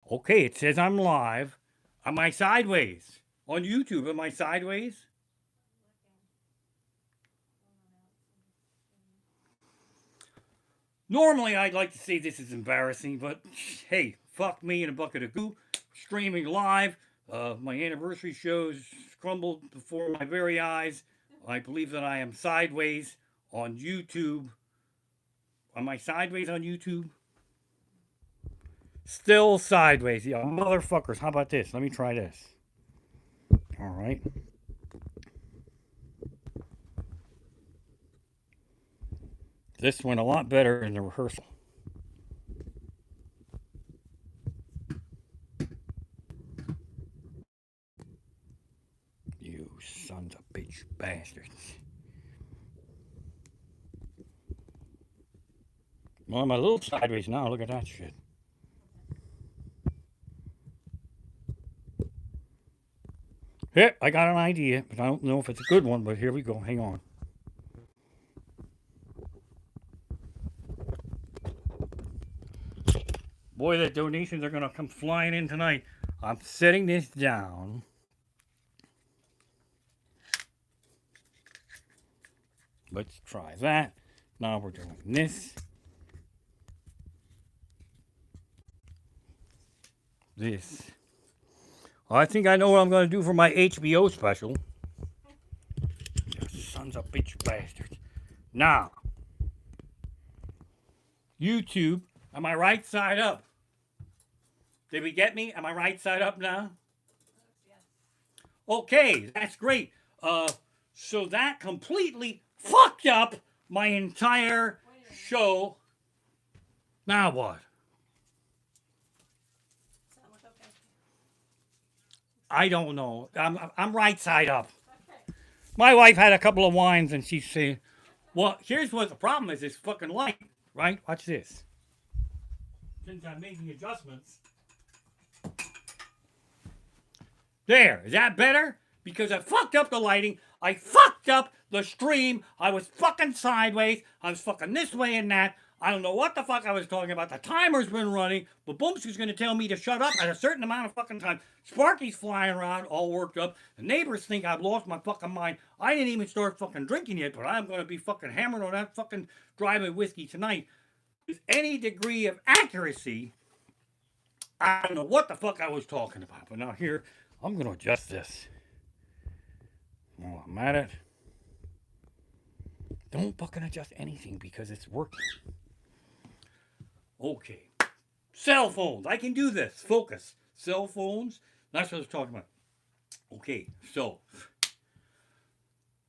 Okay, it says I'm live. Am I sideways? On YouTube, am I sideways? Normally, I'd like to say this is embarrassing, but hey, fuck me in a bucket of goo. Streaming live. My anniversary shows crumbled before my very eyes. I believe that I am sideways on YouTube. Am I sideways on YouTube? Still sideways. Yeah, motherfuckers. How about this? Let me try this. All right. This went a lot better in the rehearsal. You sons of bitch bastards. Well, I'm a little sideways now. Look at that shit. Yeah, I got an idea, but I don't know if it's a good one, but here we go. Hang on. Boy, the donations are going to come flying in tonight. I'm setting this down. Let's try that. Now we're doing this. This. I think I know what I'm going to do for my HBO special. You sons of bitch bastards. Now, YouTube, am I right side up? Did we get me? Am I right side up now? Okay, that's great. So that completely fucked up my entire show. Now what? I don't know. I'm right side up. My wife had a couple of wines and she's saying, well, here's what the problem is, this fucking light, right? Watch this. Since I'm making adjustments. There, is that better? Because I fucked up the lighting. I fucked up the stream. I was fucking sideways. I was fucking this way and that. I don't know what the fuck I was talking about. The timer's been running, but Boomsky's gonna tell me to shut up at a certain amount of fucking time. Sparky's flying around all worked up. The neighbors think I've lost my fucking mind. I didn't even start fucking drinking yet, but I'm gonna be fucking hammered on that fucking dry whiskey tonight. With any degree of accuracy, I don't know what the fuck I was talking about. But now here, I'm gonna adjust this. While I'm at it. Don't fucking adjust anything because it's working. Okay. Cell phones. I can do this. Focus. Cell phones. That's what I was talking about. Okay, so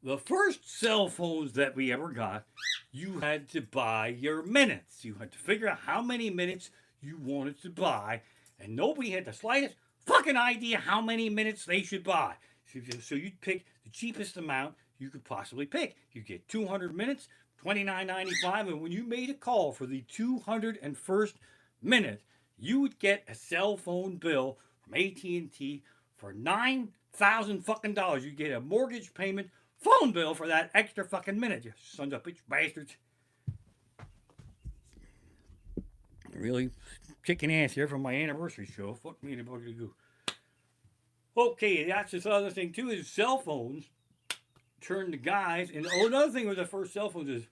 the first cell phones that we ever got, you had to buy your minutes. You had to figure out how many minutes you wanted to buy, and nobody had the slightest fucking idea how many minutes they should buy. So you'd pick the cheapest amount you could possibly pick. You get 200 minutes, $29.95, and when you made a call for the 201st minute, you would get a cell phone bill from AT&T for $9,000 fucking dollars. You get a mortgage payment phone bill for that extra fucking minute. You sons of bitch bastards. Really kicking ass here from my anniversary show. Fuck me in a bucket of goo. Okay, that's this other thing too is cell phones turn the guys. And another thing with the first cell phones is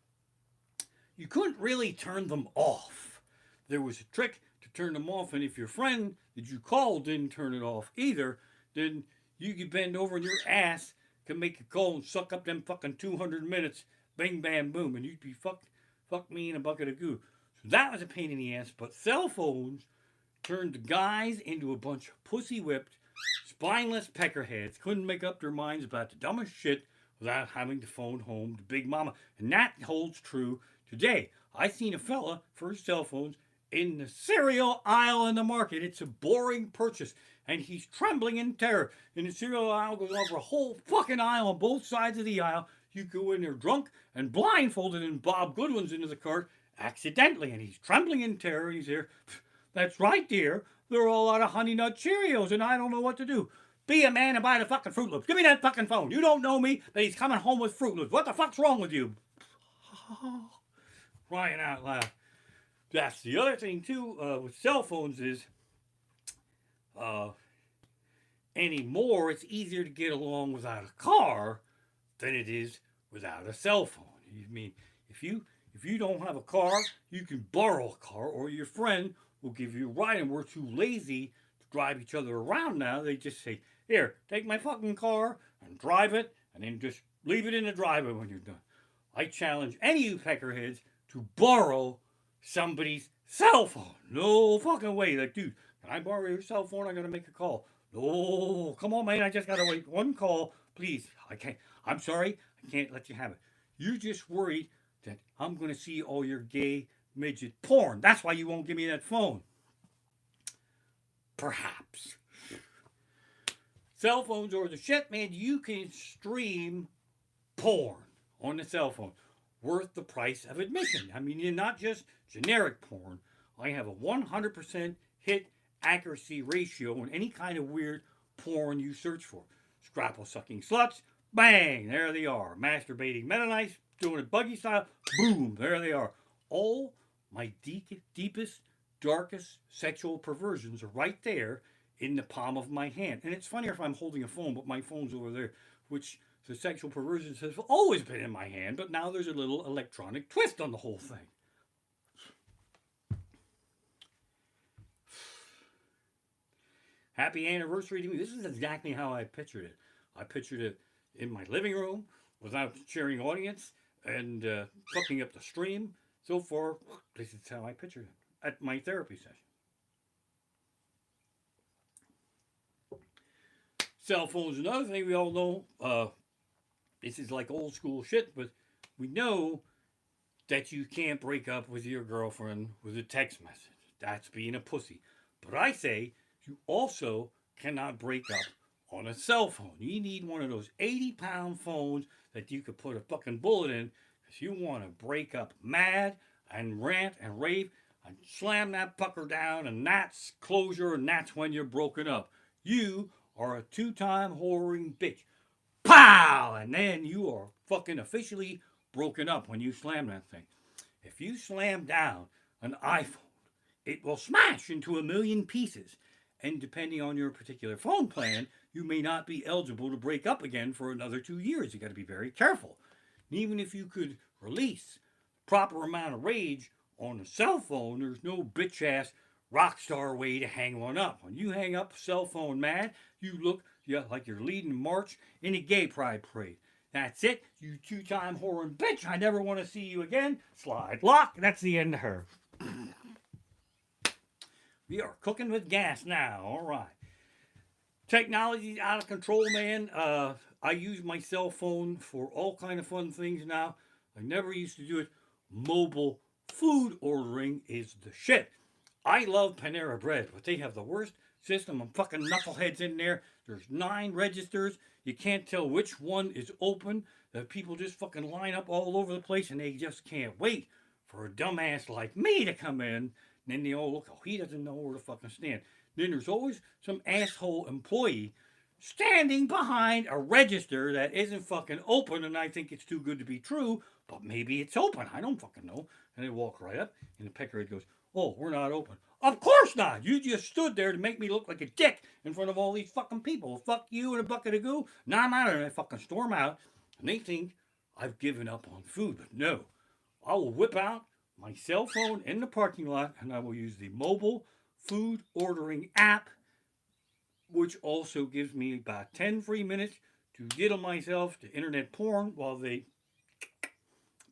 you couldn't really turn them off. There was a trick to turn them off, and if your friend that you called didn't turn it off either, then you could bend over and your ass could make a call and suck up them fucking 200 minutes, bang, bam, boom, and you'd be fuck me in a bucket of goo. So that was a pain in the ass, but cell phones turned the guys into a bunch of pussy-whipped, spineless peckerheads, couldn't make up their minds about the dumbest shit without having to phone home to Big Mama. And that holds true today. I seen a fella for his cell phones in the cereal aisle in the market. It's a boring purchase. And he's trembling in terror. And the cereal aisle goes over a whole fucking aisle on both sides of the aisle. You go in there drunk and blindfolded, and Bob Goodwin's into the cart accidentally. And he's trembling in terror. He's there. That's right, dear. There are a lot of Honey Nut Cheerios, and I don't know what to do. Be a man and buy the fucking Fruit Loops. Give me that fucking phone. You don't know me, but he's coming home with Fruit Loops. What the fuck's wrong with you? Crying out loud. That's the other thing, too, with cell phones is anymore, it's easier to get along without a car than it is without a cell phone. I mean, if you don't have a car, you can borrow a car, or your friend will give you a ride. And we're too lazy to drive each other around now. They just say, "Here, take my fucking car and drive it, and then just leave it in the driveway when you're done." I challenge any of you peckerheads to borrow somebody's cell phone. No fucking way. Like, dude, can I borrow your cell phone? I gotta make a call. No, come on, man. I just gotta wait one call. Please, I can't. I'm sorry. I can't let you have it. You're just worried that I'm gonna see all your gay midget porn. That's why you won't give me that phone. Perhaps. Cell phones are the shit, man. You can stream porn on the cell phone worth the price of admission. I mean, you're not just generic porn. I have a 100% hit accuracy ratio on any kind of weird porn you search for. Scrapple sucking sluts, bang, there they are. Masturbating Mennonites, doing it buggy style, boom, there they are. All my deepest, darkest sexual perversions are right there in the palm of my hand. And it's funnier if I'm holding a phone, but my phone's over there, which the sexual perversions have always been in my hand, but now there's a little electronic twist on the whole thing. Happy anniversary to me. This is exactly how I pictured it. I pictured it in my living room without sharing audience and fucking up the stream. So far, this is how I pictured it at my therapy session. Cell phones, another thing we all know. This is like old school shit, but we know that you can't break up with your girlfriend with a text message. That's being a pussy. But I say you also cannot break up on a cell phone. You need one of those 80-pound phones that you could put a fucking bullet in if you want to break up mad and rant and rave and slam that pucker down, and that's closure, and that's when you're broken up. You are a two-time whoring bitch. Pow! And then you are fucking officially broken up when you slam that thing. If you slam down an iPhone, it will smash into a million pieces. And depending on your particular phone plan, you may not be eligible to break up again for another 2 years. You got to be very careful. And even if you could release the proper amount of rage on a cell phone, there's no bitch ass rock star way to hang one up. When you hang up a cell phone mad, you look like you're leading a march in a gay pride parade. That's it, you two-time whoring bitch. I never want to see you again. Slide lock. That's the end of her. We are cooking with gas now. All right. Technology's out of control, man. I use my cell phone for all kind of fun things now. I never used to do it. Mobile food ordering is the shit. I love Panera Bread, but they have the worst system of fucking knuckleheads in there. There's 9 registers. You can't tell which one is open. The people just fucking line up all over the place, and they just can't wait for a dumbass like me to come in. And then they all look, oh, he doesn't know where to fucking stand. Then there's always some asshole employee standing behind a register that isn't fucking open, and I think it's too good to be true, but maybe it's open. I don't fucking know. And they walk right up, and the peckerhead goes, oh, we're not open. Of course not. You just stood there to make me look like a dick in front of all these fucking people. Fuck you and a bucket of goo. Now I'm out of there. I fucking storm out. And they think I've given up on food. But no. I will whip out my cell phone in the parking lot, and I will use the mobile food ordering app, which also gives me about 10 free minutes to diddle myself to internet porn while they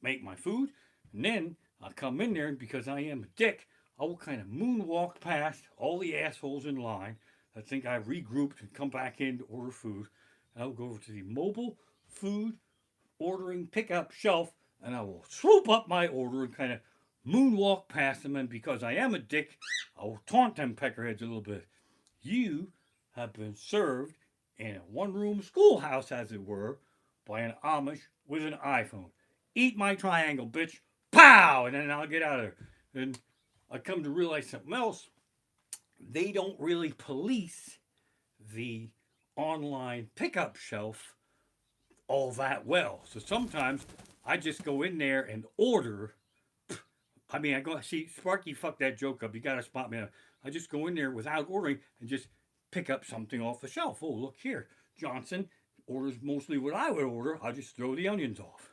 make my food. And then I'll come in there, and because I am a dick, I will kind of moonwalk past all the assholes in line that think I've regrouped and come back in to order food. And I will go over to the mobile food ordering pickup shelf, and I will swoop up my order and kind of moonwalk past them. And because I am a dick, I will taunt them peckerheads a little bit. You have been served in a one-room schoolhouse, as it were, by an Amish with an iPhone. Eat my triangle, bitch. Pow! And then I'll get out of there. And I come to realize something else. They don't really police the online pickup shelf all that well. So sometimes I just go in there and order. I go, see, Sparkey fucked that joke up. You got to spot me. I just go in there without ordering and just pick up something off the shelf. Oh, look here. Johnson orders mostly what I would order. I'll just throw the onions off.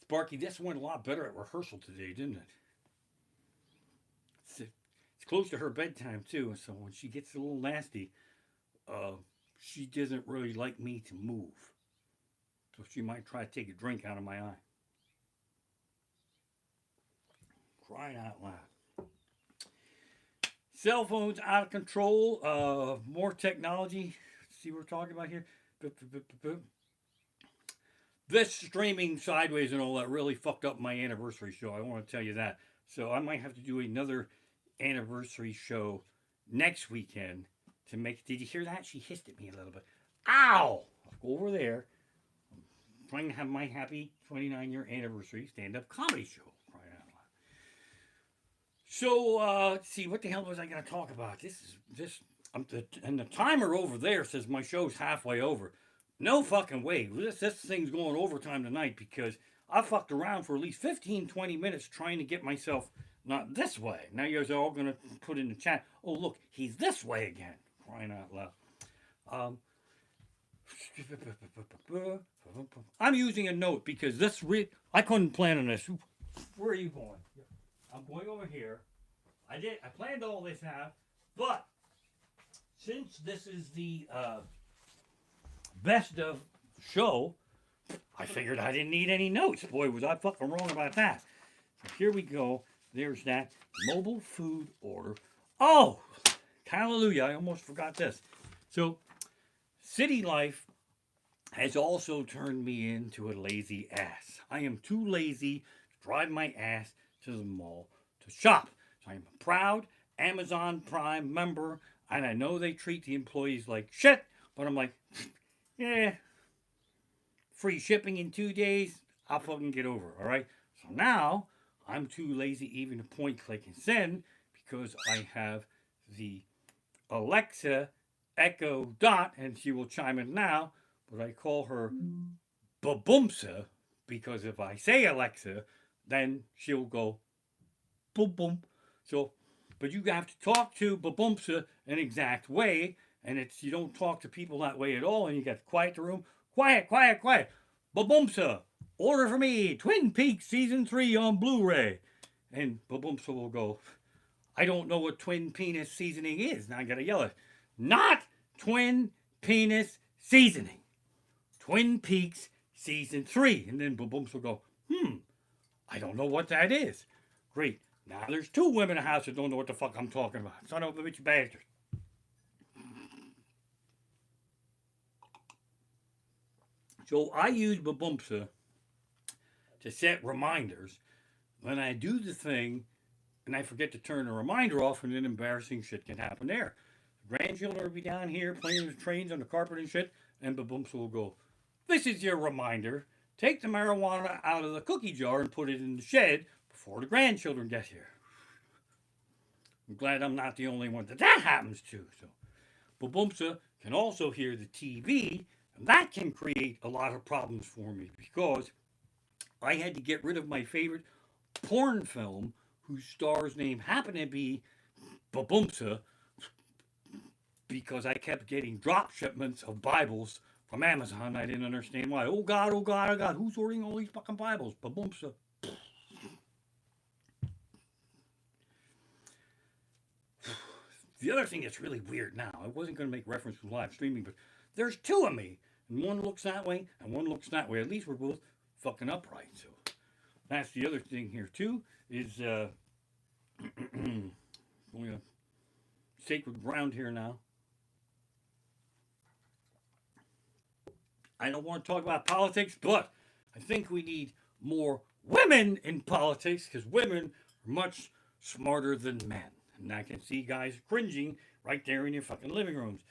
Sparky, this went a lot better at rehearsal today, didn't it? It's close to her bedtime, too, so when she gets a little nasty, she doesn't really like me to move. So she might try to take a drink out of my eye. Crying out loud. Cell phones out of control. More technology. See what we're talking about here? This streaming sideways and all that really fucked up my anniversary show. I want to tell you that. So I might have to do another anniversary show next weekend to make. Did you hear that? She hissed at me a little bit. Ow! Go over there. I'm trying to have my happy 29-year anniversary stand-up comedy show. Crying out loud. So let's see, what the hell was I going to talk about? And the timer over there says my show's halfway over. No fucking way. This thing's going overtime tonight because I fucked around for at least 15, 20 minutes trying to get myself not this way. Now you guys are all going to put in the chat, oh, look, he's this way again. Crying out loud. I'm using a note because I couldn't plan on this. Where are you going? I'm going over here. I planned all this out, but since this is the best of show, I figured I didn't need any notes. Boy, was I fucking wrong about that. So here we go. There's that mobile food order. Oh, hallelujah. I almost forgot this. So, city life has also turned me into a lazy ass. I am too lazy to drive my ass to the mall to shop. So I am a proud Amazon Prime member, and I know they treat the employees like shit, but I'm like, yeah, free shipping in 2 days, I'll fucking get over, all right? So now, I'm too lazy even to point, click, and send because I have the Alexa Echo Dot, and she will chime in now, but I call her Baboomsa because if I say Alexa, then she'll go boom boom. So, but you have to talk to Baboomsa an exact way, and you don't talk to people that way at all, and you got to quiet the room. Quiet, quiet, quiet. Baboomsa, order for me Twin Peaks Season 3 on Blu-ray. And Baboomsa will go, I don't know what twin penis seasoning is. Now I got to yell it. Not twin penis seasoning. Twin Peaks Season 3. And then Baboomsa will go, I don't know what that is. Great. Now there's 2 women in the house that don't know what the fuck I'm talking about. Son of a bitch bastard. So I use Baboomsa to set reminders when I do the thing and I forget to turn the reminder off, and then embarrassing shit can happen there. The grandchildren will be down here playing with trains on the carpet and shit, and Baboomsa will go, this is your reminder. Take the marijuana out of the cookie jar and put it in the shed before the grandchildren get here. I'm glad I'm not the only one that happens to. So Baboomsa can also hear the TV, and that can create a lot of problems for me because I had to get rid of my favorite porn film whose star's name happened to be Baboomsa because I kept getting drop shipments of Bibles from Amazon. I didn't understand why. Oh God, oh God, oh God, who's ordering all these fucking Bibles? Baboomsa. The other thing that's really weird now, I wasn't going to make reference to live streaming, but there's 2 of me, and one looks that way, and one looks that way. At least we're both fucking upright. So that's the other thing here too, is going to sacred ground here now. I don't want to talk about politics, but I think we need more women in politics because women are much smarter than men. And I can see guys cringing right there in your fucking living rooms.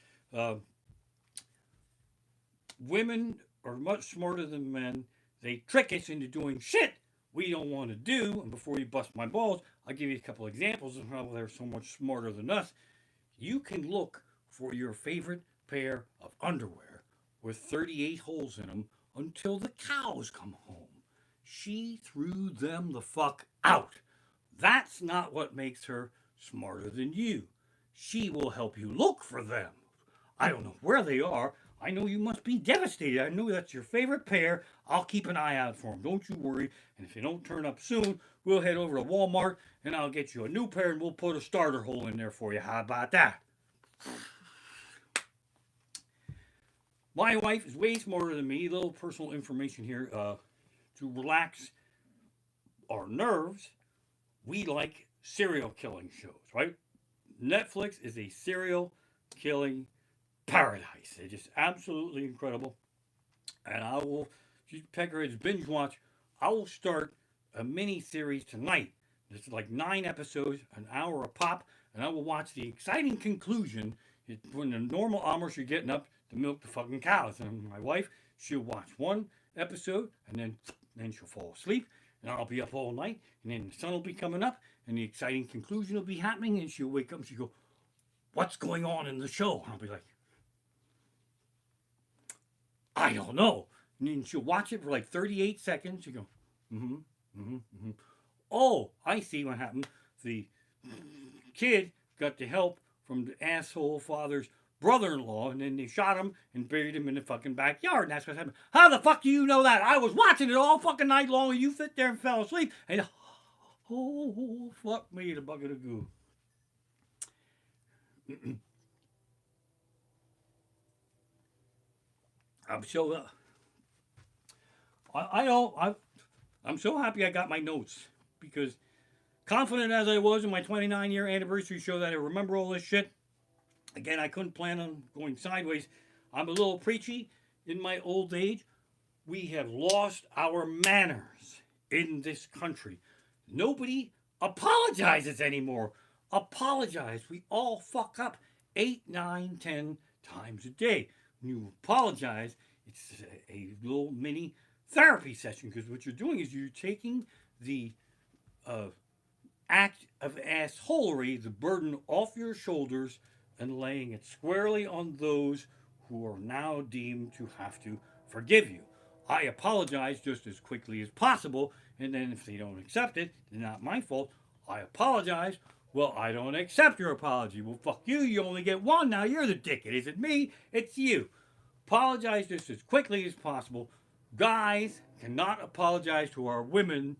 Women are much smarter than men. They trick us into doing shit we don't want to do. And before you bust my balls, I'll give you a couple examples of how they're so much smarter than us. You can look for your favorite pair of underwear with 38 holes in them until the cows come home. She threw them the fuck out. That's not what makes her smarter than you. She will help you look for them. I don't know where they are. I know you must be devastated. I know that's your favorite pair. I'll keep an eye out for them. Don't you worry. And if they don't turn up soon, we'll head over to Walmart and I'll get you a new pair and we'll put a starter hole in there for you. How about that? My wife is way smarter than me. A little personal information here. To relax our nerves, we like serial killing shows, right? Netflix is a serial killing paradise. It's just absolutely incredible. And I will, if you peckerheads binge watch, I will start a mini series tonight. It's like 9 episodes, an hour a pop, and I will watch the exciting conclusion. When the normal hours you're getting up to milk the fucking cows. And my wife, she'll watch one episode and then she'll fall asleep. And I'll be up all night, and then the sun will be coming up, and the exciting conclusion will be happening, and she'll wake up and she'll go, "What's going on in the show?" And I'll be like, "I don't know." And then she'll watch it for like 38 seconds. She'll go, "Mm-hmm, mm-hmm, mm-hmm. Oh, I see what happened. The kid got the help from the asshole father's brother-in-law, and then they shot him and buried him in the fucking backyard, and that's what happened." How the fuck do you know that? I was watching it all fucking night long, and you sit there and fell asleep, and oh, fuck me, the bucket of goo. I'm so, I'm so happy I got my notes, because confident as I was in my 29-year anniversary show that I remember all this shit, again, I couldn't plan on going sideways. I'm a little preachy in my old age. We have lost our manners in this country. Nobody apologizes anymore. Apologize. We all fuck up 8, 9, 10 times a day. When you apologize, it's a little mini therapy session, because what you're doing is you're taking the act of assholery, the burden off your shoulders, and laying it squarely on those who are now deemed to have to forgive you. I apologize just as quickly as possible, and then if they don't accept it, it's not my fault. I apologize. Well, I don't accept your apology. Well, fuck you. You only get one. Now you're the dick. It isn't me. It's you. Apologize just as quickly as possible. Guys cannot apologize to our women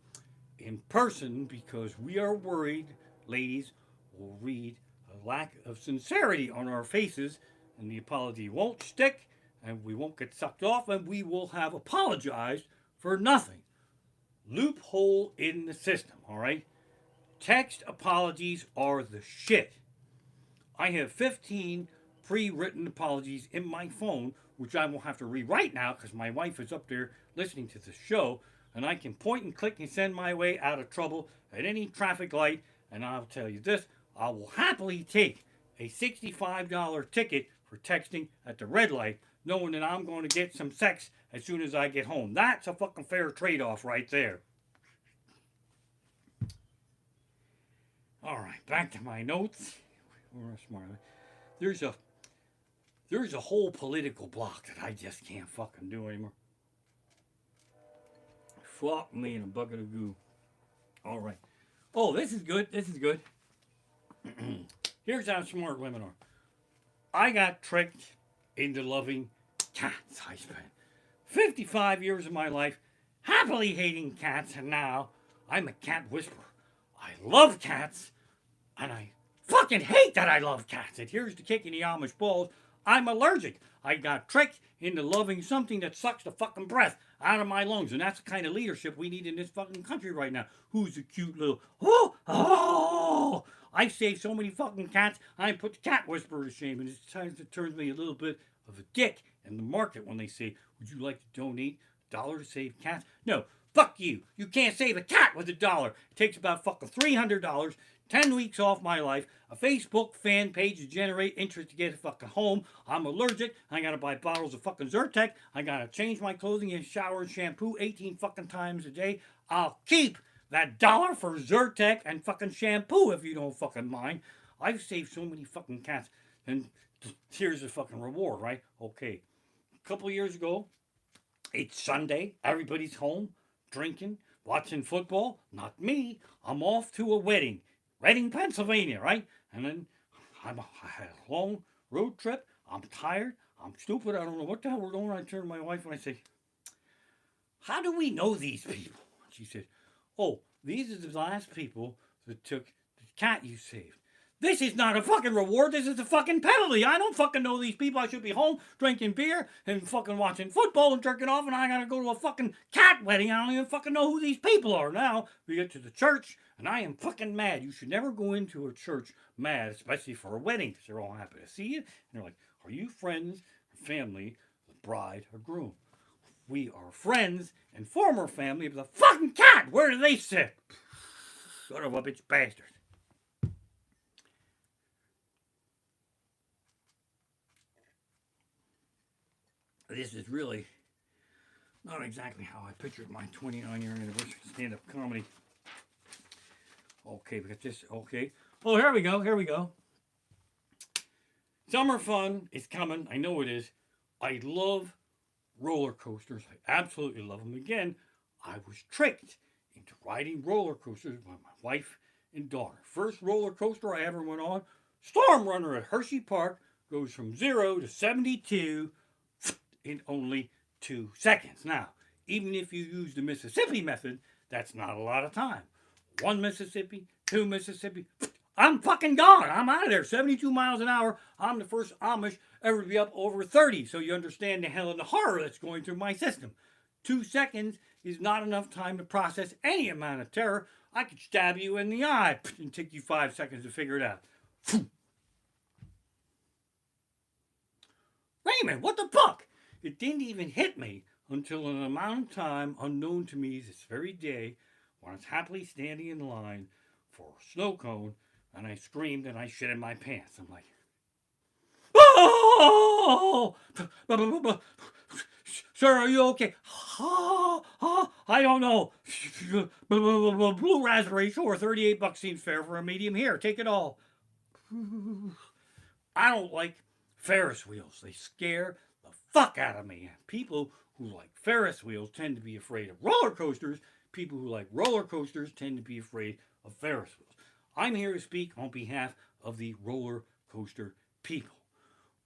in person because we are worried ladies will read a lack of sincerity on our faces, and the apology won't stick, and we won't get sucked off, and we will have apologized for nothing. Loophole in the system, all right? Text apologies are the shit. I have 15 pre-written apologies in my phone, which I will have to rewrite now because my wife is up there listening to the show, and I can point and click and send my way out of trouble at any traffic light. And I'll tell you this, I will happily take a $65 ticket for texting at the red light, knowing that I'm going to get some sex as soon as I get home. That's a fucking fair trade-off right there. All right, back to my notes. There's a whole political block that I just can't fucking do anymore. Fuck me in a bucket of goo. All right. Oh, this is good. This is good. Here's how smart women are. I got tricked into loving cats. I spent 55 years of my life happily hating cats, and now I'm a cat whisperer. I love cats, and I fucking hate that I love cats. And here's the kick in the Amish balls. I'm allergic. I got tricked into loving something that sucks the fucking breath out of my lungs. And that's the kind of leadership we need in this fucking country right now. Who's a cute little, oh, I've saved so many fucking cats, I put the cat whisperer to shame. And it turns me a little bit of a dick in the market when they say, would you like to donate $1 to save cats? No, fuck you. You can't save a cat with $1. It takes about fucking $300, 10 weeks off my life, a Facebook fan page to generate interest to get a fucking home. I'm allergic. I gotta buy bottles of fucking Zyrtec. I gotta change my clothing and shower and shampoo 18 fucking times a day. I'll keep that $1 for Zyrtec and fucking shampoo if you don't fucking mind. I've saved so many fucking cats. And here's the fucking reward, right? Okay. A couple of years ago, it's Sunday. Everybody's home, drinking, watching football. Not me. I'm off to a wedding. Reading, Pennsylvania, right? And then I had a long road trip. I'm tired. I'm stupid. I don't know what the hell we're doing. I turn to my wife and I say, how do we know these people? She said, oh, these are the last people that took the cat you saved. This is not a fucking reward. This is a fucking penalty. I don't fucking know these people. I should be home drinking beer and fucking watching football and jerking off, and I gotta go to a fucking cat wedding. I don't even fucking know who these people are. Now we get to the church, and I am fucking mad. You should never go into a church mad, especially for a wedding, because they're all happy to see you. And they're like, are you friends or family, the bride or groom? We are friends and former family of the fucking cat. Where do they sit? Son of a bitch bastard. This is really not exactly how I pictured my 29-year anniversary stand-up comedy. Okay, we got this. Okay. Oh, here we go. Here we go. Summer fun is coming. I know it is. I love roller coasters. I absolutely love them. Again, I was tricked into riding roller coasters by my wife and daughter. First roller coaster I ever went on, Storm Runner at Hershey Park, goes from 0 to 72 in only 2 seconds. Now, even if you use the Mississippi method, that's not a lot of time. 1 Mississippi, 2 Mississippi, I'm fucking gone. I'm out of there. 72 miles an hour. I'm the first Amish ever to be up over 30. So you understand the hell and the horror that's going through my system. 2 seconds is not enough time to process any amount of terror. I could stab you in the eye and take you 5 seconds to figure it out. Raymond, what the fuck? It didn't even hit me until an amount of time unknown to me this very day when I was happily standing in line for a snow cone and I screamed and I shit in my pants. I'm like, oh! Sir, are you okay? I don't know. Blue raspberry, sure, $38 seems fair for a medium here. Take it all. I don't like Ferris wheels. They scare the fuck out of me. People who like Ferris wheels tend to be afraid of roller coasters. People who like roller coasters tend to be afraid of Ferris wheels. I'm here to speak on behalf of the roller coaster people.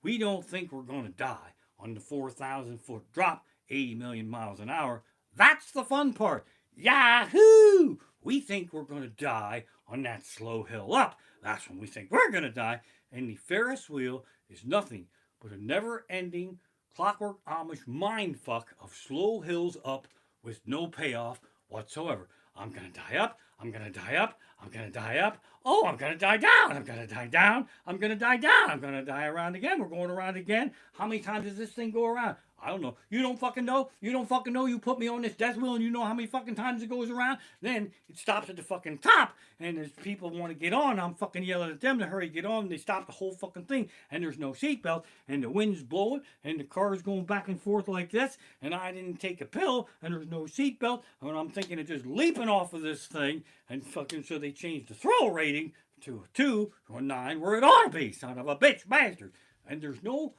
We don't think we're going to die on the 4,000-foot drop, 80 million miles an hour. That's the fun part. Yahoo! We think we're going to die on that slow hill up. That's when we think we're going to die. And the Ferris wheel is nothing but a never-ending clockwork Amish mindfuck of slow hills up with no payoff whatsoever. I'm going to die up. I'm going to die up. I'm going to die up. Oh, I'm going to die down. I'm going to die down. I'm going to die down. I'm going to die around again. We're going around again. How many times does this thing go around? I don't know. You don't fucking know. You don't fucking know. You put me on this death wheel and you know how many fucking times it goes around. Then it stops at the fucking top. And as people want to get on, I'm fucking yelling at them to hurry, get on. They stop the whole fucking thing. And there's no seatbelt. And the wind's blowing. And the car's going back and forth like this. And I didn't take a pill. And there's no seatbelt. And I'm thinking of just leaping off of this thing. And fucking so they changed the thrill rating to a 2 to a 9 where it ought to be. Son of a bitch bastard. And there's no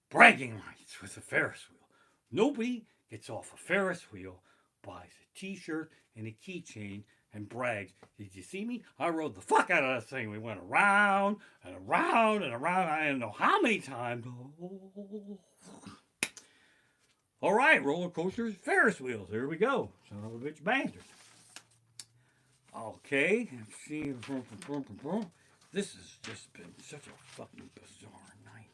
bragging rights with a Ferris wheel. Nobody gets off a Ferris wheel, buys a t-shirt and a keychain and brags. Did you see me? I rode the fuck out of that thing. We went around and around and around. I don't know how many times. All right, roller coasters, Ferris wheels. Here we go. Son of a bitch bastard. Okay, let's see. This has just been such a fucking bizarre night.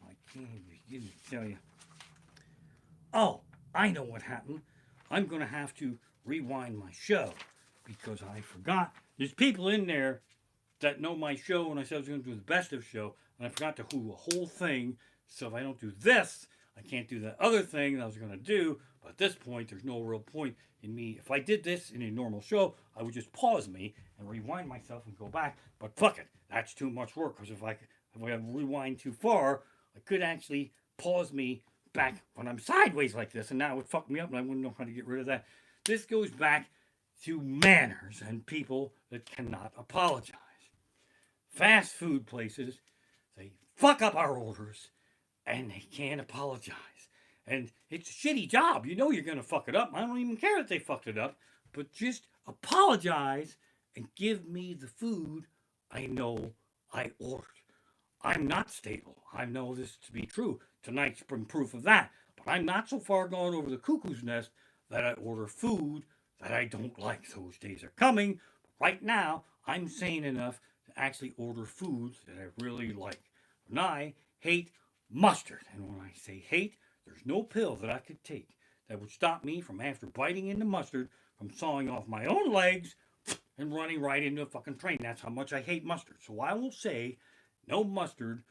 I can't even begin to tell you. Oh, I know what happened. I'm going to have to rewind my show because I forgot. There's people in there that know my show when I said I was going to do the best of show, and I forgot to do a whole thing. So if I don't do this, I can't do that other thing that I was going to do. But at this point, there's no real point in me. If I did this in a normal show, I would just pause me and rewind myself and go back. But fuck it, that's too much work because if I rewind too far, I could actually pause me back when I'm sideways like this, and that would fuck me up, and I wouldn't know how to get rid of that. This goes back to manners and people that cannot apologize. Fast food places, they fuck up our orders, and they can't apologize. And it's a shitty job. You know you're going to fuck it up. I don't even care that they fucked it up, but just apologize and give me the food I know I ordered. I'm not stable. I know this to be true. Tonight's been proof of that. But I'm not so far gone over the cuckoo's nest that I order food that I don't like. Those days are coming. Right now, I'm sane enough to actually order foods that I really like. And I hate mustard. And when I say hate, there's no pill that I could take that would stop me from, after biting into mustard, from sawing off my own legs and running right into a fucking train. That's how much I hate mustard. So I will say no mustard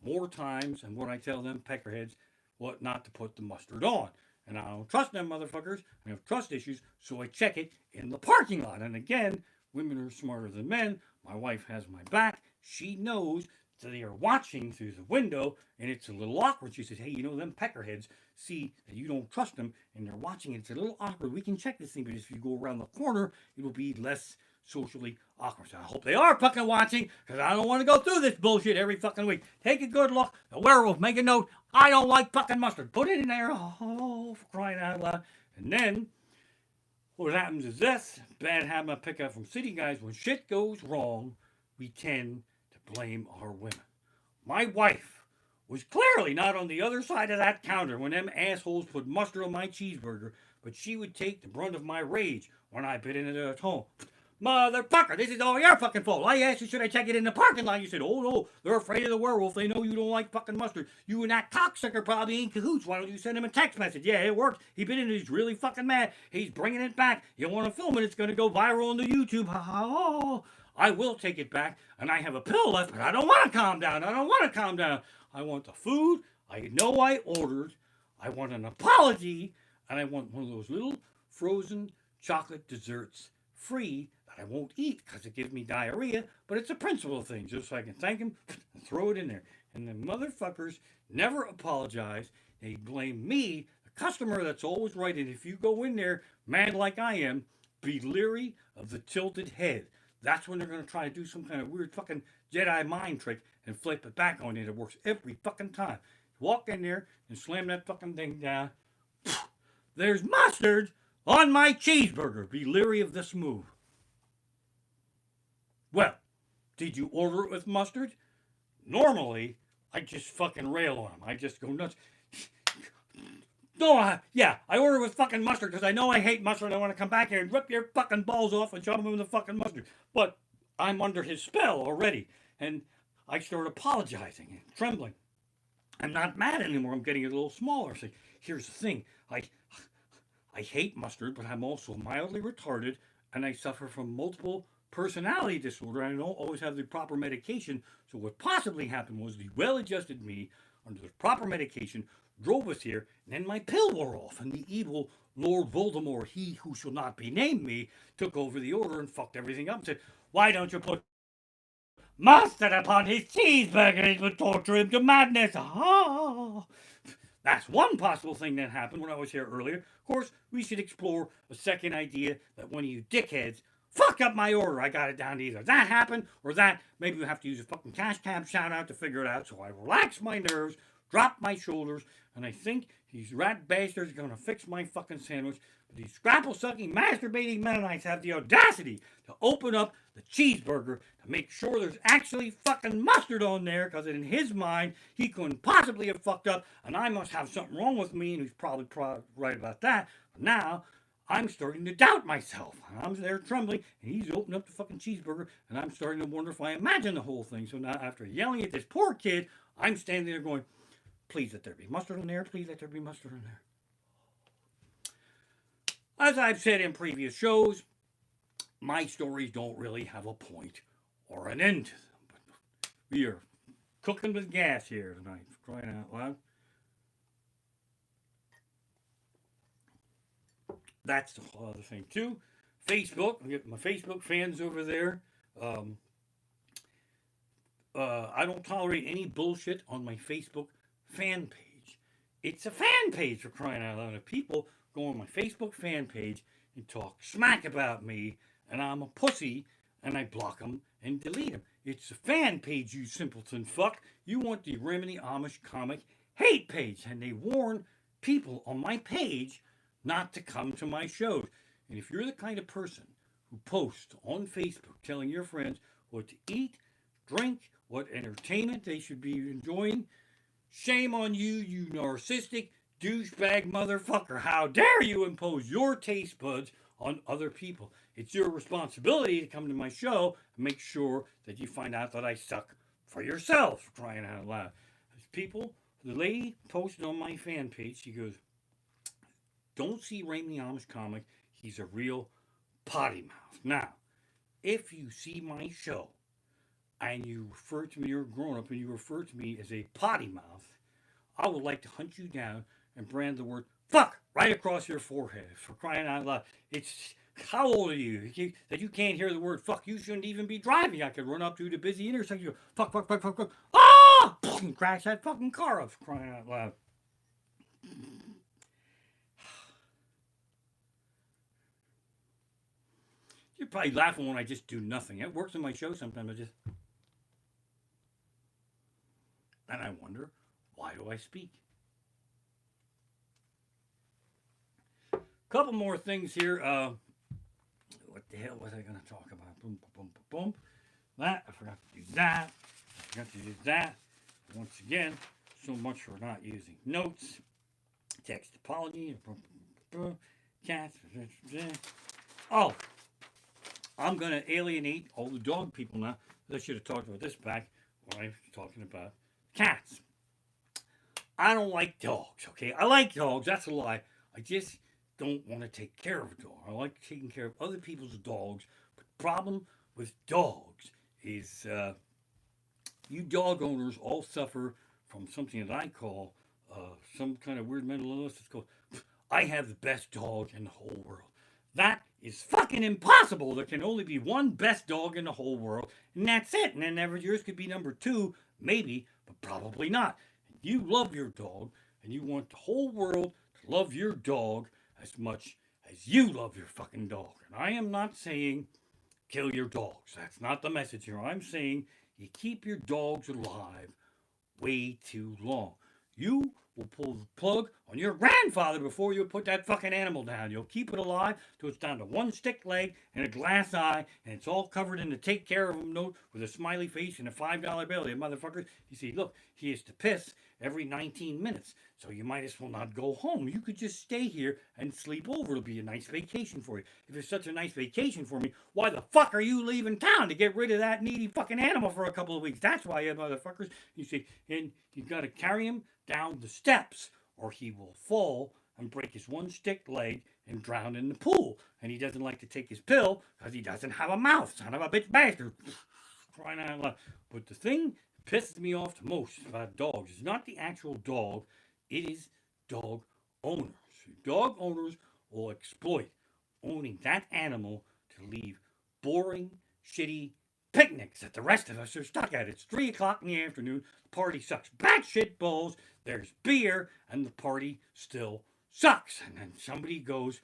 more times than what I tell them peckerheads what not to put the mustard on. And I don't trust them motherfuckers. I have trust issues, so I check it in the parking lot. And again, women are smarter than men. My wife has my back. She knows that they are watching through the window, and it's a little awkward. She says, hey, you know, them peckerheads see that you don't trust them, and they're watching. It's a little awkward. We can check this thing, but if you go around the corner, it'll be less socially awkward. So I hope they are fucking watching, because I don't want to go through this bullshit every fucking week. Take a good look. The werewolf, make a note. I don't like fucking mustard. Put it in there. Oh, for crying out loud. And then what happens is this. Bad habit I pick up from city guys. When shit goes wrong, we tend to blame our women. My wife was clearly not on the other side of that counter when them assholes put mustard on my cheeseburger, but she would take the brunt of my rage when I bit into it at home. Motherfucker, this is all your fucking fault. I asked you, should I check it in the parking lot? You said, oh no, they're afraid of the werewolf. They know you don't like fucking mustard. You and that cocksucker probably ain't cahoots. Why don't you send him a text message? Yeah, it worked. He bit in it. He's really fucking mad. He's bringing it back. You want to film it? It's going to go viral on the YouTube. I will take it back, and I have a pill left, but I don't want to calm down. I don't want to calm down. I want the food I know I ordered. I want an apology, and I want one of those little frozen chocolate desserts free that I won't eat because it gives me diarrhea, but it's a principle thing, just so I can thank him and throw it in there. And the motherfuckers never apologize. They blame me, the customer that's always right. And if you go in there mad like I am, be leery of the tilted head. That's when they're going to try to do some kind of weird fucking Jedi mind trick and flip it back on you. It works every fucking time. Walk in there and slam that fucking thing down. There's mustard on my cheeseburger. Be leery of this move. Well, did you order it with mustard? Normally, I just fucking rail on them. I just go nuts. No, I order with fucking mustard because I know I hate mustard and I want to come back here and rip your fucking balls off and shove them in the fucking mustard. But I'm under his spell already. And I start apologizing and trembling. I'm not mad anymore. I'm getting a little smaller. So here's the thing. I hate mustard, but I'm also mildly retarded and I suffer from multiple personality disorder. I don't always have the proper medication. So what possibly happened was the well-adjusted me under the proper medication drove us here, and then my pill wore off, and the evil Lord Voldemort, he who shall not be named me, took over the order and fucked everything up and said, why don't you put mustard upon his cheeseburger? It would torture him to madness. Oh. That's one possible thing that happened when I was here earlier. Of course, we should explore a second idea that one of you dickheads fuck up my order. I got it down to either that happened or that. Maybe we have to use a fucking cash cab shout out to figure it out. So I relax my nerves, drop my shoulders, and I think these rat bastards are going to fix my fucking sandwich. But these scrapple-sucking, masturbating Mennonites have the audacity to open up the cheeseburger to make sure there's actually fucking mustard on there, because in his mind, he couldn't possibly have fucked up, and I must have something wrong with me, and he's probably right about that. But now, I'm starting to doubt myself. I'm there trembling, and he's opening up the fucking cheeseburger, and I'm starting to wonder if I imagined the whole thing. So now, after yelling at this poor kid, I'm standing there going, please let there be mustard in there. Please let there be mustard in there. As I've said in previous shows, my stories don't really have a point or an end to them. But we are cooking with gas here tonight, crying out loud. That's the other thing too. Facebook, I get my Facebook fans over there. I don't tolerate any bullshit on my Facebook fan page. It's a fan page, for crying out loud. If people go on my Facebook fan page and talk smack about me, and I'm a pussy, and I block them and delete them. It's a fan page, you simpleton fuck. You want the Remedy Amish comic hate page, and they warn people on my page not to come to my shows. And if you're the kind of person who posts on Facebook telling your friends what to eat, drink, what entertainment they should be enjoying. Shame on you, you narcissistic douchebag motherfucker. How dare you impose your taste buds on other people? It's your responsibility to come to my show and make sure that you find out that I suck for yourself, crying out loud. People, the lady posted on my fan page, she goes, don't see Raymond Amish comic. He's a real potty mouth. Now, if you see my show and you refer to me, you're a grown up, and you refer to me as a potty mouth, I would like to hunt you down and brand the word fuck right across your forehead, for crying out loud. It's, how old are you? That you can't hear the word fuck? You shouldn't even be driving. I could run up to the busy intersection, go, fuck, fuck, fuck, fuck, fuck. Ah! Crash that fucking car up, for crying out loud. You're probably laughing when I just do nothing. It works in my show sometimes. And I wonder, why do I speak? Couple more things here. What the hell was I going to talk about? Boom, boom, boom, boom. That, I forgot to do that. I forgot to do that. Once again, so much for not using notes. Text apology. Cats. Oh, I'm going to alienate all the dog people now. I should have talked about this back when I was talking about cats. I don't like dogs, okay? I like dogs, that's a lie. I just don't want to take care of a dog. I like taking care of other people's dogs. But the problem with dogs is you dog owners all suffer from something that I call some kind of weird mental illness. It's called, I have the best dog in the whole world. That is fucking impossible. There can only be one best dog in the whole world, and that's it. And then yours could be number 2, maybe, but probably not. You love your dog, and you want the whole world to love your dog as much as you love your fucking dog. And I am not saying kill your dogs. That's not the message here. I'm saying you keep your dogs alive way too long. You will pull the plug on your grandfather before you put that fucking animal down. You'll keep it alive till it's down to one stick leg and a glass eye, and it's all covered in the take care of him note with a smiley face and a $5 bill. You motherfuckers, you see, look, he has to piss every 19 minutes, so you might as well not go home. You could just stay here and sleep over. It'll be a nice vacation for you. If it's such a nice vacation for me, why the fuck are you leaving town to get rid of that needy fucking animal for a couple of weeks? That's why, you motherfuckers, you see, and you've got to carry him down the steps, or he will fall and break his one stick leg and drown in the pool. And he doesn't like to take his pill because he doesn't have a mouth. Son of a bitch bastard. Crying out loud. But the thing that pisses me off the most about dogs is not the actual dog, it is dog owners. Dog owners will exploit owning that animal to leave boring, shitty picnics that the rest of us are stuck at. It's 3 o'clock in the afternoon. The party sucks batshit balls. There's beer, and the party still sucks. And then somebody goes,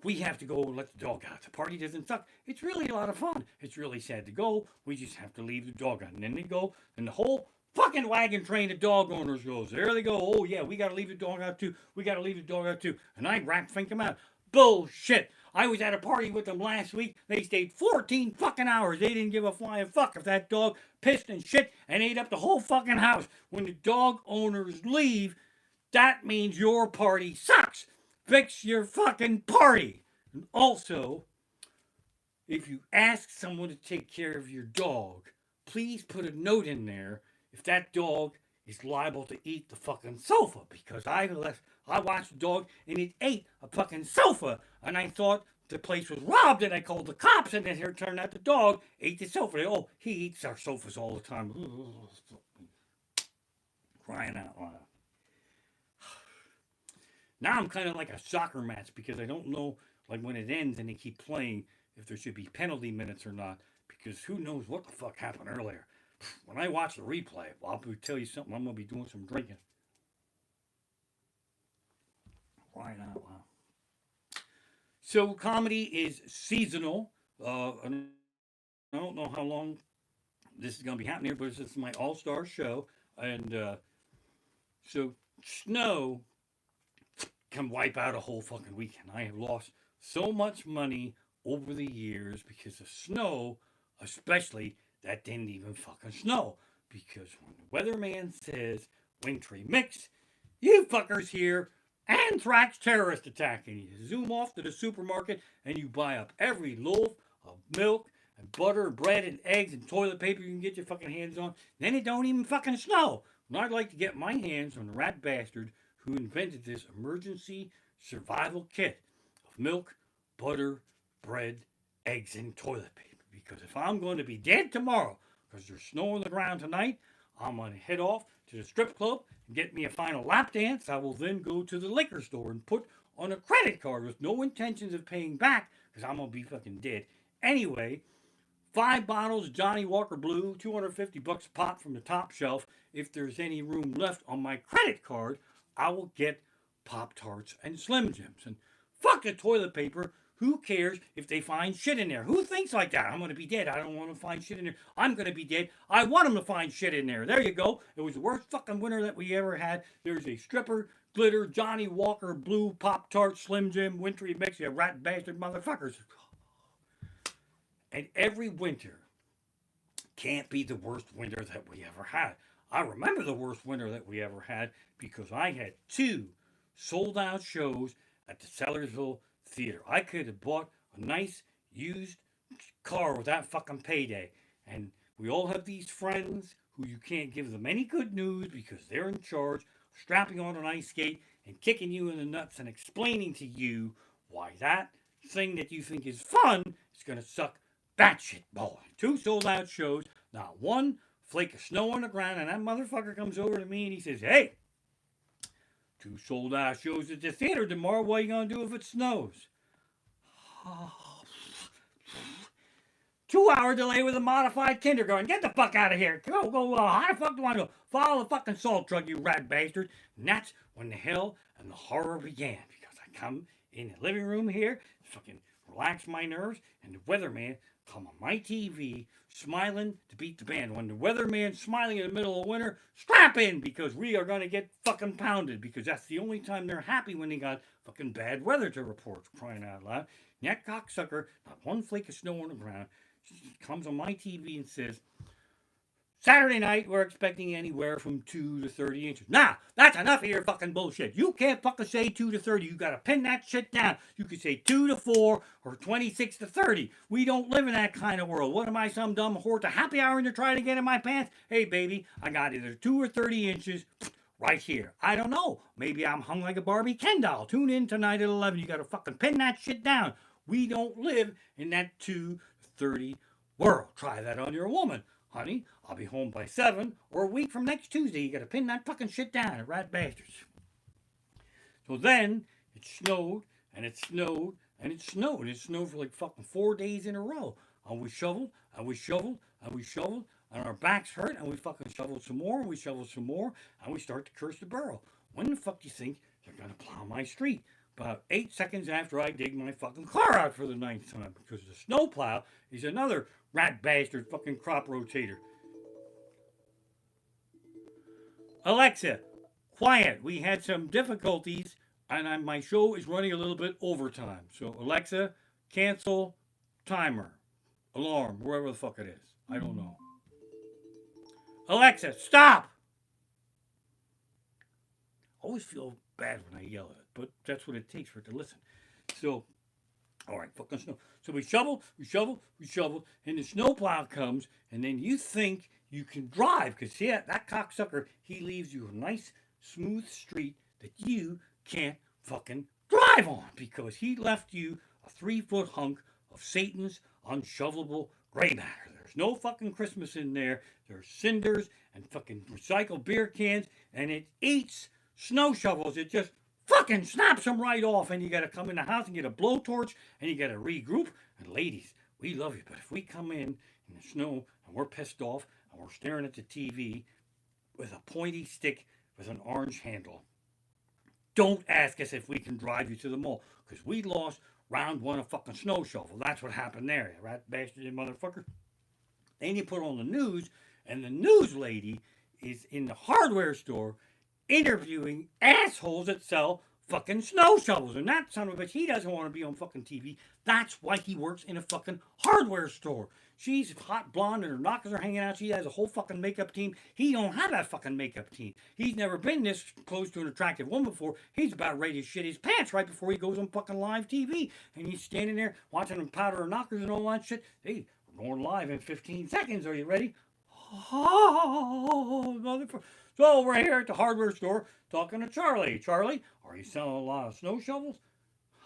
we have to go and let the dog out. The party doesn't suck. It's really a lot of fun. It's really sad to go. We just have to leave the dog out. And then they go, and the whole fucking wagon train of dog owners goes, there they go. Oh, yeah, we got to leave the dog out, too. We got to leave the dog out, too. And I think them out. Bullshit. I was at a party with them last week. They stayed 14 fucking hours. They didn't give a flying fuck if that dog pissed and shit and ate up the whole fucking house. When the dog owners leave, that means your party sucks. Fix your fucking party. And also, if you ask someone to take care of your dog, please put a note in there if that dog is liable to eat the fucking sofa, because I watched the dog and it ate a fucking sofa, and I thought the place was robbed, and I called the cops, and then it turned out the dog ate the sofa. Oh, he eats our sofas all the time. Crying out loud. Now I'm kind of like a soccer match, because I don't know, like, when it ends and they keep playing, if there should be penalty minutes or not, because who knows what the fuck happened earlier. When I watch the replay, well, I'll tell you something, I'm going to be doing some drinking. Crying out loud. So comedy is seasonal. I don't know how long this is going to be happening here, but this is my all-star show. And so snow can wipe out a whole fucking weekend. I have lost so much money over the years because of snow, especially that didn't even fucking snow. Because when the weatherman says wintry mix, you fuckers hear anthrax terrorist attack, and you zoom off to the supermarket and you buy up every loaf of milk and butter and bread and eggs and toilet paper you can get your fucking hands on. Then it don't even fucking snow. And I'd like to get my hands on the rat bastard who invented this emergency survival kit of milk, butter, bread, eggs, and toilet paper. Because if I'm going to be dead tomorrow because there's snow on the ground tonight, I'm going to head off to the strip club and get me a final lap dance. I will then go to the liquor store and put on a credit card with no intentions of paying back because I'm going to be fucking dead. Anyway, 5 bottles of Johnny Walker Blue, $250 a pop from the top shelf. If there's any room left on my credit card, I will get Pop-Tarts and Slim Jims. And fuck the toilet paper. Who cares if they find shit in there? Who thinks like that? I'm going to be dead. I don't want to find shit in there. I'm going to be dead. I want them to find shit in there. There you go. It was the worst fucking winter that we ever had. There's a stripper, glitter, Johnny Walker, Blue, Pop-Tart, Slim Jim, wintry mix, you rat bastard motherfuckers. And every winter can't be the worst winter that we ever had. I remember the worst winter that we ever had because I had 2 sold-out shows at the Sellersville Theater. I could have bought a nice used car with that fucking payday. And we all have these friends who you can't give them any good news because they're in charge, strapping on an ice skate and kicking you in the nuts and explaining to you why that thing that you think is fun is going to suck batshit balls. 2 sold out shows, not one flake of snow on the ground, and that motherfucker comes over to me and he says, hey, 2 sold out shows at the theater tomorrow. What are you going to do if it snows? 2-hour delay with a modified kindergarten. Get the fuck out of here. Go. How the fuck do I go? Follow the fucking salt truck, you rat bastard. And that's when the hell and the horror began. Because I come in the living room here, fucking relax my nerves, and the weatherman come on my TV, smiling to beat the band. When the weatherman's smiling in the middle of winter, strap in, because we are going to get fucking pounded, because that's the only time they're happy, when they got fucking bad weather to report, crying out loud. And that cocksucker, not one flake of snow on the ground, comes on my TV and says, Saturday night, we're expecting anywhere from 2 to 30 inches. Now, that's enough of your fucking bullshit. You can't fucking say 2 to 30. You gotta pin that shit down. You can say 2 to 4 or 26 to 30. We don't live in that kind of world. What am I, some dumb whore to happy hour to try to get in my pants? Hey, baby, I got either 2 or 30 inches right here. I don't know. Maybe I'm hung like a Barbie Ken doll. Tune in tonight at 11. You gotta fucking pin that shit down. We don't live in that 2 to 30 world. Try that on your woman. Honey, I'll be home by 7 or a week from next Tuesday. You gotta pin that fucking shit down, rat bastards. So then, it snowed, and it snowed, and it snowed. And it snowed for like fucking 4 days in a row. And we shoveled, and we shoveled, and we shoveled, and our backs hurt, and we fucking shoveled some more, and we shoveled some more, and we start to curse the borough. When the fuck do you think they're gonna plow my street? About 8 seconds after I dig my fucking car out for the 9th time, because the snowplow is another rat bastard fucking crop rotator. Alexa, quiet. We had some difficulties, and my show is running a little bit overtime. So Alexa, cancel timer, alarm, wherever the fuck it is. I don't know. Alexa, stop! I always feel bad when I yell at it, but that's what it takes for it to listen. So, all right, fucking snow. So we shovel, and the snowplow comes, and then you think you can drive, because yeah, that cocksucker, he leaves you a nice, smooth street that you can't fucking drive on, because he left you a 3-foot hunk of Satan's unshovelable gray matter. There's no fucking Christmas in there. There's cinders and fucking recycled beer cans, and it eats snow shovels. It just fucking snaps them right off, and you gotta come in the house and get a blowtorch, and you gotta regroup. And ladies, we love you, but if we come in the snow and we're pissed off and we're staring at the TV with a pointy stick with an orange handle, don't ask us if we can drive you to the mall, because we lost round 1 of fucking snow shovel. That's what happened there, you rat bastard, you motherfucker. Then you put on the news, and the news lady is in the hardware store interviewing assholes that sell fucking snow shovels. And that son of a bitch, he doesn't want to be on fucking TV. That's why he works in a fucking hardware store. She's hot blonde and her knockers are hanging out. She has a whole fucking makeup team. He don't have that fucking makeup team. He's never been this close to an attractive woman before. He's about ready to shit his pants right before he goes on fucking live TV. And he's standing there watching them powder her knockers and all that shit. Hey, we're going live in 15 seconds. Are you ready? Oh, motherfucker. So we're here at the hardware store talking to Charlie. Charlie, are you selling a lot of snow shovels?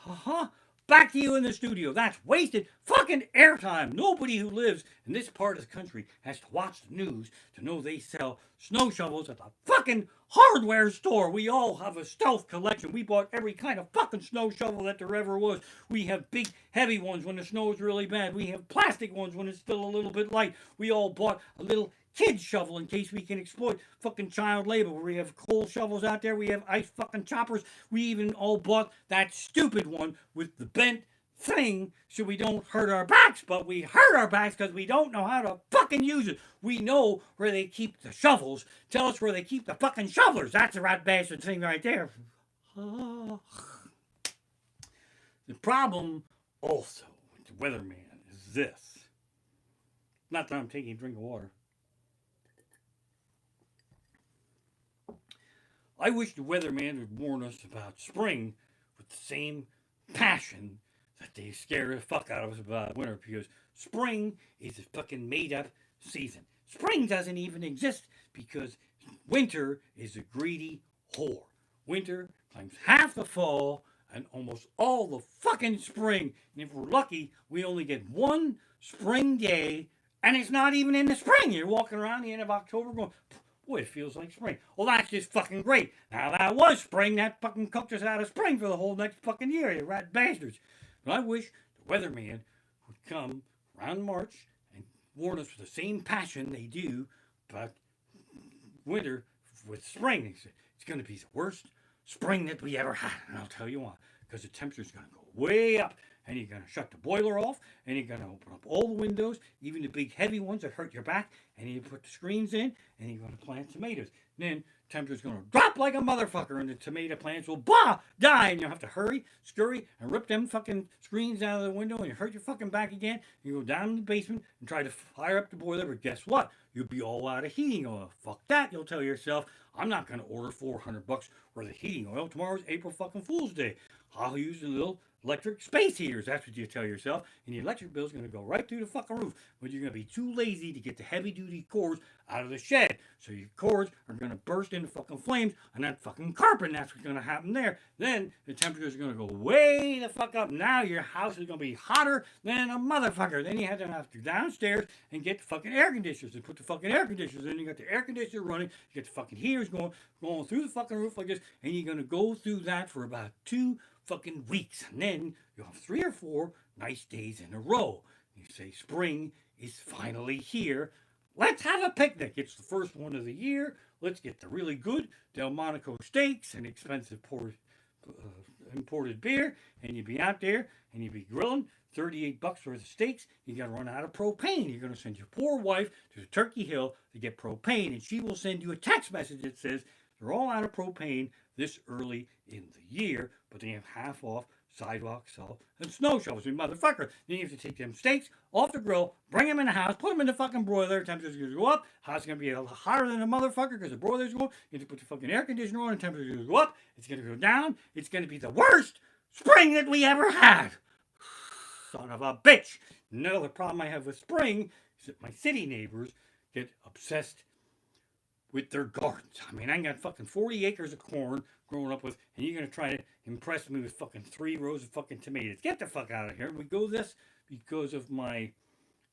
Uh-huh. Back to you in the studio. That's wasted fucking airtime. Nobody who lives in this part of the country has to watch the news to know they sell snow shovels at the fucking hardware store. We all have a stealth collection. We bought every kind of fucking snow shovel that there ever was. We have big, heavy ones when the snow is really bad. We have plastic ones when it's still a little bit light. We all bought a little kid shovel in case we can exploit fucking child labor. We have coal shovels out there. We have ice fucking choppers. We even all bought that stupid one with the bent thing so we don't hurt our backs, but we hurt our backs because we don't know how to fucking use it. We know where they keep the shovels. Tell us where they keep the fucking shovelers. That's a rat bastard thing right there. The problem also with the weatherman is this. Not that I'm taking a drink of water. I wish the weatherman would warn us about spring with the same passion that they scare the fuck out of us about winter, because spring is a fucking made up season. Spring doesn't even exist because winter is a greedy whore. Winter claims half the fall and almost all the fucking spring. And if we're lucky, we only get one spring day, and it's not even in the spring. You're walking around the end of October going, boy, it feels like spring. Well, that's just fucking great. Now, that was spring. That fucking cooked us out of spring for the whole next fucking year, you rat bastards. But I wish the weatherman would come around March and warn us with the same passion they do about winter with spring. They say, it's going to be the worst spring that we ever had. And I'll tell you why. Because the temperature's going to go way up. And you're going to shut the boiler off, and you're going to open up all the windows, even the big heavy ones that hurt your back, and you put the screens in, and you're going to plant tomatoes. And then temperature's going to drop like a motherfucker, and the tomato plants will die, and you'll have to hurry, scurry, and rip them fucking screens out of the window, and you hurt your fucking back again. You go down in the basement and try to fire up the boiler, but guess what? You'll be all out of heating oil. Fuck that. You'll tell yourself, I'm not going to order $400 worth of heating oil. Tomorrow's April fucking Fool's Day. I'll use a little electric space heaters. That's what you tell yourself. And the electric bill's going to go right through the fucking roof. But you're going to be too lazy to get the heavy-duty cords out of the shed. So your cords are going to burst into fucking flames on that fucking carpet. And that's what's going to happen there. Then the temperature's going to go way the fuck up. Now your house is going to be hotter than a motherfucker. Then you have to go downstairs and get the fucking air conditioners and put the fucking air conditioners in. You got the air conditioner running. You get the fucking heaters going through the fucking roof like this. And you're going to go through that for about 2 fucking weeks, and then you'll have 3 or 4 nice days in a row. You say spring is finally here. Let's have a picnic. It's the first one of the year. Let's get the really good Delmonico steaks and expensive imported beer, and you'd be out there and you'd be grilling $38 worth of steaks. You got to run out of propane. You're going to send your poor wife to Turkey Hill to get propane, and she will send you a text message that says they're all out of propane this early in the year, but they have half off sidewalk salt and snow shovels. You motherfucker. Then you have to take them steaks off the grill, bring them in the house, put them in the fucking broiler. Temperature's going to go up. House is going to be a little hotter than a motherfucker because the broiler's going. You have to put the fucking air conditioner on, and temperature's going to go up. It's going to go down. It's going to be the worst spring that we ever had. Son of a bitch. Another problem I have with spring is that my city neighbors get obsessed with their gardens. I mean, I got fucking 40 acres of corn growing up with, and you're going to try to impress me with fucking 3 rows of fucking tomatoes. Get the fuck out of here. We go this because of my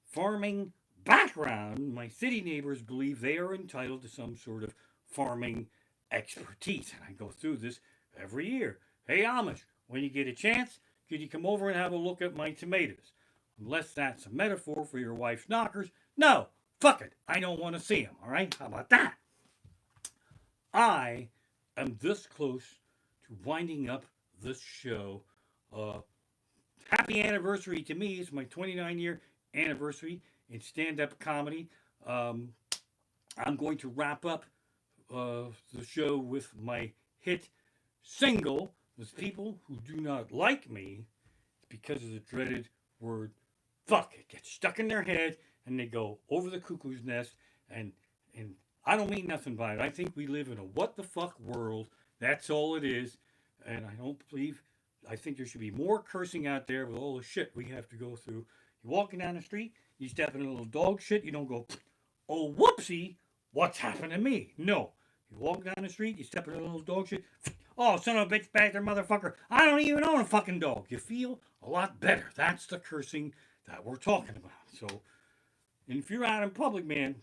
farming background. My city neighbors believe they are entitled to some sort of farming expertise. And I go through this every year. Hey, Amish, when you get a chance, could you come over and have a look at my tomatoes? Unless that's a metaphor for your wife's knockers. No, fuck it. I don't want to see them, all right? How about that? I am this close to winding up this show. Happy anniversary to me. It's my 29-year anniversary in stand-up comedy. I'm going to wrap up the show with my hit single. With people who do not like me because of the dreaded word fuck. It gets stuck in their head and they go over the cuckoo's nest, and and I don't mean nothing by it. I think we live in a what the fuck world. That's all it is, and I don't believe. I think there should be more cursing out there with all the shit we have to go through. You're walking down the street, you step in a little dog shit, you don't go, oh whoopsie, what's happened to me? No. You walk down the street, you step in a little dog shit, oh son of a bitch, bastard motherfucker, I don't even own a fucking dog. You feel a lot better. That's the cursing that we're talking about. So, and if you're out in public, man,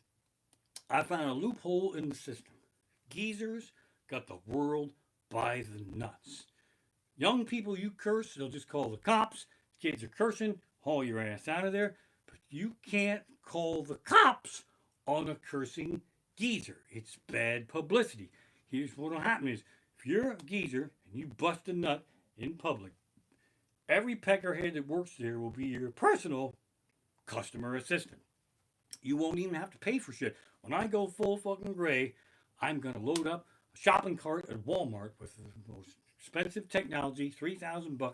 I found a loophole in the system. Geezers got the world by the nuts. Young people, you curse, they'll just call the cops. Kids are cursing, haul your ass out of there. But you can't call the cops on a cursing geezer. It's bad publicity. Here's what'll happen is, if you're a geezer and you bust a nut in public, every peckerhead that works there will be your personal customer assistant. You won't even have to pay for shit. When I go full fucking gray, I'm going to load up a shopping cart at Walmart with the most expensive technology, $3,000.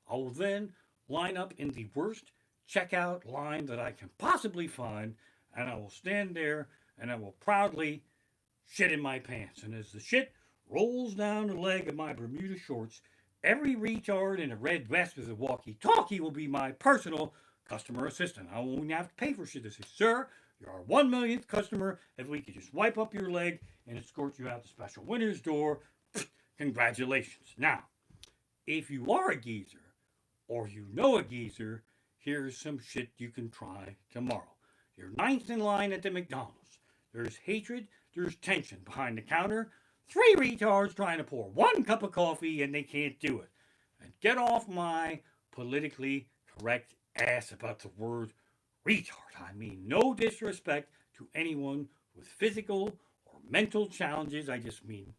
I will then line up in the worst checkout line that I can possibly find, and I will stand there and I will proudly shit in my pants. And as the shit rolls down the leg of my Bermuda shorts, every retard in a red vest with a walkie-talkie will be my personal customer assistant. I won't even have to pay for shit. They say, sir, you're our 1 millionth customer. If we could just wipe up your leg and escort you out the special winner's door, congratulations. Now, if you are a geezer or you know a geezer, here's some shit you can try tomorrow. You're ninth in line at the McDonald's. There's hatred, there's tension behind the counter. 3 retards trying to pour 1 cup of coffee and they can't do it. And get off my politically correct ass about the word retard. I mean no disrespect to anyone with physical or mental challenges. I just mean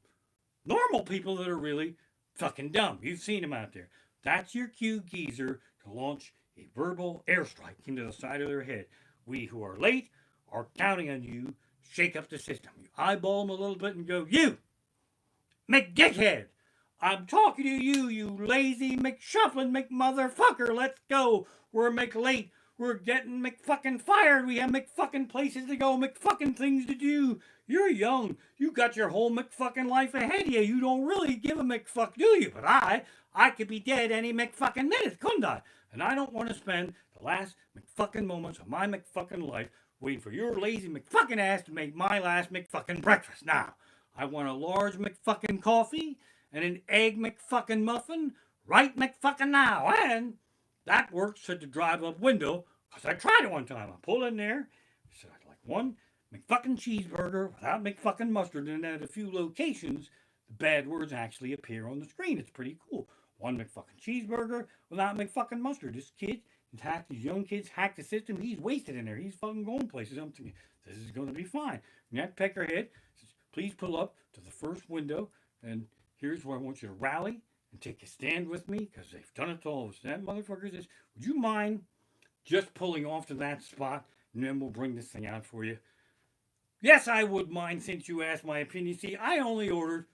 normal people that are really fucking dumb. You've seen them out there. That's your cue, geezer, to launch a verbal airstrike into the side of their head. We who are late are counting on you. Shake up the system. You eyeball them a little bit and go, you, McDickhead, I'm talking to you, you lazy McShufflin' McMotherfucker. Let's go. We're McLate. We're getting McFucking fired. We have McFucking places to go, McFucking things to do. You're young. You got your whole McFucking life ahead of you. You don't really give a McFuck, do you? But I could be dead any McFucking minute, couldn't I? And I don't want to spend the last McFucking moments of my McFucking life waiting for your lazy McFucking ass to make my last McFucking breakfast. Now, I want a large McFucking coffee and an egg McFucking muffin right McFucking now. And that works at the drive-up window, because I tried it one time. I pulled in there, said I'd like 1 McFucking cheeseburger without McFucking mustard, and at a few locations, the bad words actually appear on the screen. It's pretty cool. 1 McFucking cheeseburger without McFucking mustard. This kid, these young kids hack the system. He's wasted in there. He's fucking going places. I'm thinking, this is going to be fine. And that peckerhead says, please pull up to the first window, and here's where I want you to rally and take a stand with me, because they've done it to all of us. That motherfucker says, would you mind just pulling off to that spot, and then we'll bring this thing out for you? Yes, I would mind, since you asked my opinion. See, I only ordered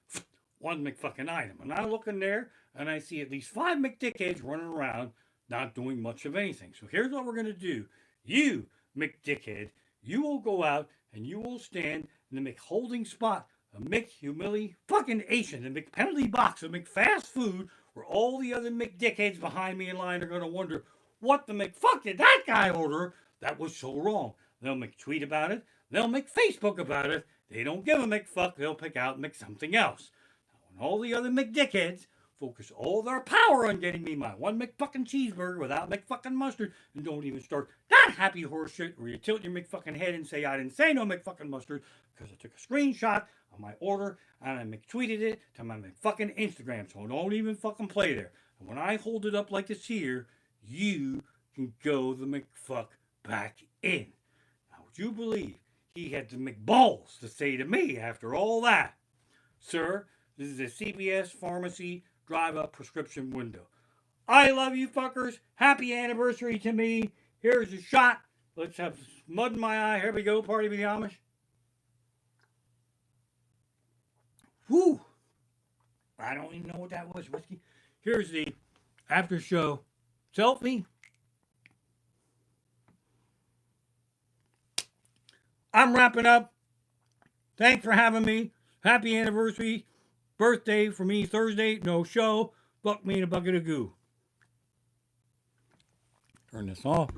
1 McFucking item, and I look in there, and I see at least 5 McDickheads running around, not doing much of anything. So here's what we're going to do. You, McDickhead, you will go out, and you will stand in the McHolding spot, a McHumiliation, the McPenalty box, a McFast food, where all the other McDickheads behind me in line are going to wonder, what the McFuck did that guy order that was so wrong? They'll McTweet about it. They'll McFacebook about it. They don't give a McFuck. They'll pick out something else. Now, when all the other McDickheads focus all their power on getting me my 1 McFucking cheeseburger without McFucking mustard, and don't even start that happy horse shit where you tilt your McFucking head and say, I didn't say no McFucking mustard, because I took a screenshot of my order and I McTweeted it to my McFucking Instagram, so don't even fucking play there. And when I hold it up like this here, you can go the McFuck back in. Now, would you believe he had the McBalls to say to me after all that? Sir, this is a CVS pharmacy drive-up prescription window. I love you fuckers. Happy anniversary to me. Here's a shot. Let's have mud in my eye. Here we go. Party with the Amish. Whew. I don't even know what that was. Whiskey. Here's the after show selfie. I'm wrapping up. Thanks for having me. Happy anniversary. Birthday for me Thursday. No show. Fuck me in a bucket of goo. Turn this off.